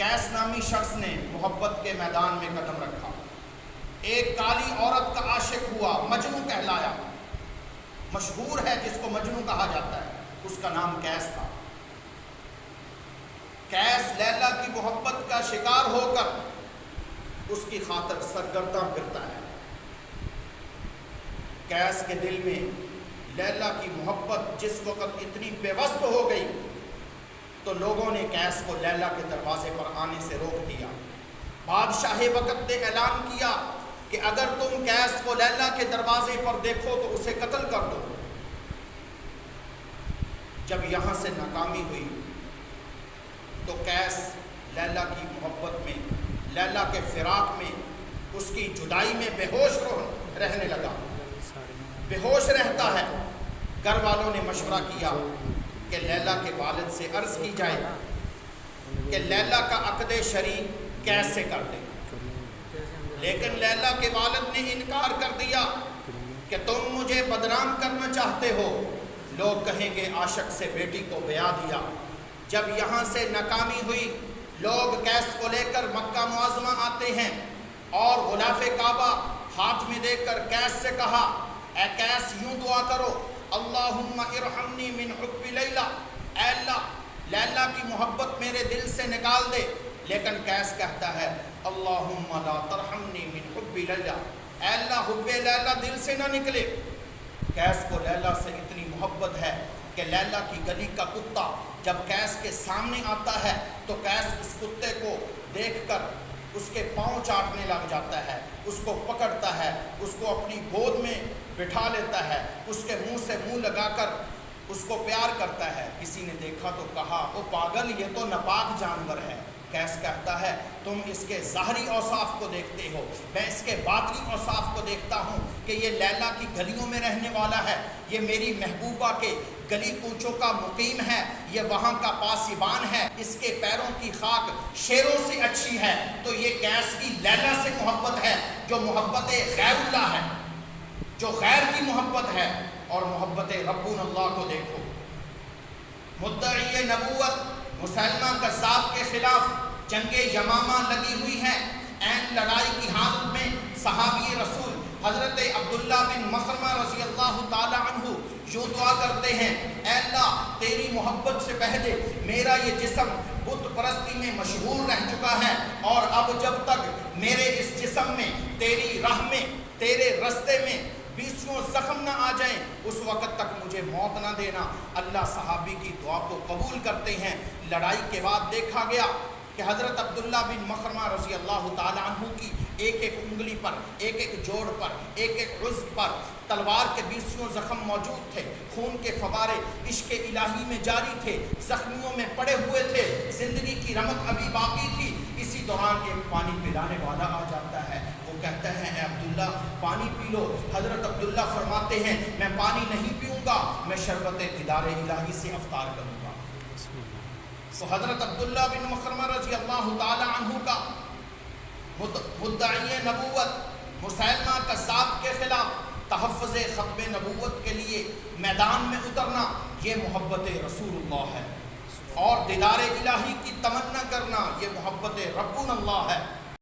Case نامی شخص نے محبت کے میدان میں قدم رکھا، ایک کالی عورت کا عاشق ہوا، مجنوں کہلایا، مشہور ہے جس کو مجنوں کہا جاتا ہے، اس کا نام کیس تھا۔ کیس لیلا کی محبت کا شکار ہو کر اس کی خاطر سرگرداں پھرتا ہے۔ کیس کے دل میں لیلا کی محبت جس وقت اتنی بے وسط ہو گئی تو لوگوں نے کیس کو لیلا کے دروازے پر آنے سے روک دیا۔ بادشاہ وقت نے اعلان کیا کہ اگر تم کیس کو لیلا کے دروازے پر دیکھو تو اسے قتل کر دو۔ جب یہاں سے ناکامی ہوئی تو کیس لیلا کی محبت میں، لیلا کے فراق میں، اس کی جدائی میں بے ہوش رہنے لگا، بے ہوش رہتا ہے۔ گھر والوں نے مشورہ کیا کہ لیلا کے والد سے عرض کی جائے کہ لیلا کا عقد شرعی کیس سے کر دے، لیکن لیلا کے والد نے انکار کر دیا کہ تم مجھے بدنام کرنا چاہتے ہو، لوگ کہیں گے عاشق سے بیٹی کو بیاہ دیا۔ جب یہاں سے ناکامی ہوئی، لوگ کیس کو لے کر مکہ معظمہ آتے ہیں اور غلاف کعبہ ہاتھ میں دے کر کیس سے کہا، اے کیس یوں دعا کرو، اللہم ارحمنی من حب لیلا، اے اللہ لیلا کی محبت میرے دل سے نکال دے۔ لیکن کیس کہتا ہے، اللہم لا ترحمنی من حب لیلا، اے اللہ حب لیلا دل سے نہ نکلے۔ کیس کو لیلا سے اتنی محبت ہے کہ لیلا کی گلی کا کتا جب کیس کے سامنے آتا ہے تو کیس اس کتے کو دیکھ کر اس کے پاؤں چاٹنے لگ جاتا ہے، اس کو پکڑتا ہے، اس کو اپنی گود میں بٹھا لیتا ہے، اس کے منہ سے منہ لگا کر اس کو پیار کرتا ہے۔ کسی نے دیکھا تو کہا، او پاگل، یہ تو ناپاک جانور ہے۔ کیس کہتا ہے، تم اس کے ظاہری اوصاف کو دیکھتے ہو، میں اس کے باطنی اوصاف کو دیکھتا ہوں کہ یہ لیلا کی گلیوں میں رہنے والا ہے، یہ میری محبوبہ کے گلی کوچوں کا مقیم ہے، یہ وہاں کا پاسبان ہے، اس کے پیروں کی خاک شیروں سے اچھی ہے۔ تو یہ کیس کی لیلا سے محبت ہے جو محبت غیر اللہ ہے، جو غیر کی محبت ہے۔ اور محبت ربنا اللہ کو دیکھو، مدعی نبوت مسلمہ کذاب کے خلاف جنگ یمامہ لگی ہوئی ہے۔ عین لڑائی کی حالت میں صحابی رسول حضرت عبداللہ بن مخرمہ رضی اللہ تعالی عنہ یوں دعا کرتے ہیں، اے اللہ تیری محبت سے پہلے میرا یہ جسم بت پرستی میں مشہور رہ چکا ہے، اور اب جب تک میرے اس جسم میں تیری راہ میں، تیرے رستے میں 20 زخم نہ آ جائیں، اس وقت تک مجھے موت نہ دینا۔ اللہ صحابی کی دعا کو قبول کرتے ہیں۔ لڑائی کے بعد دیکھا گیا کہ حضرت عبداللہ بن مخرمہ رضی اللہ تعالی عنہ کی ایک ایک انگلی پر، ایک ایک جوڑ پر، ایک ایک عضو پر تلوار کے 20 زخم موجود تھے، خون کے فوارے عشق الہی میں جاری تھے، زخمیوں میں پڑے ہوئے تھے، زندگی کی رمق ابھی باقی تھی۔ اسی دوران ایک پانی پلانے والا آ جاتا ہے، وہ کہتا ہے، اے عبداللہ پانی پی لو۔ حضرت عبداللہ فرماتے ہیں، میں پانی نہیں پیوں گا، میں شربت دیدار الہی سے افطار کروں گا۔ تو حضرت عبداللہ بن مخرمہ رضی اللہ تعالی عنہ کا مدعی نبوت مسلمہ کذاب کے خلاف تحفظ ختم نبوت کے لیے میدان میں اترنا، یہ محبت رسول اللہ ہے، اور دیدار الہی کی تمنا کرنا، یہ محبت ربنا اللہ ہے۔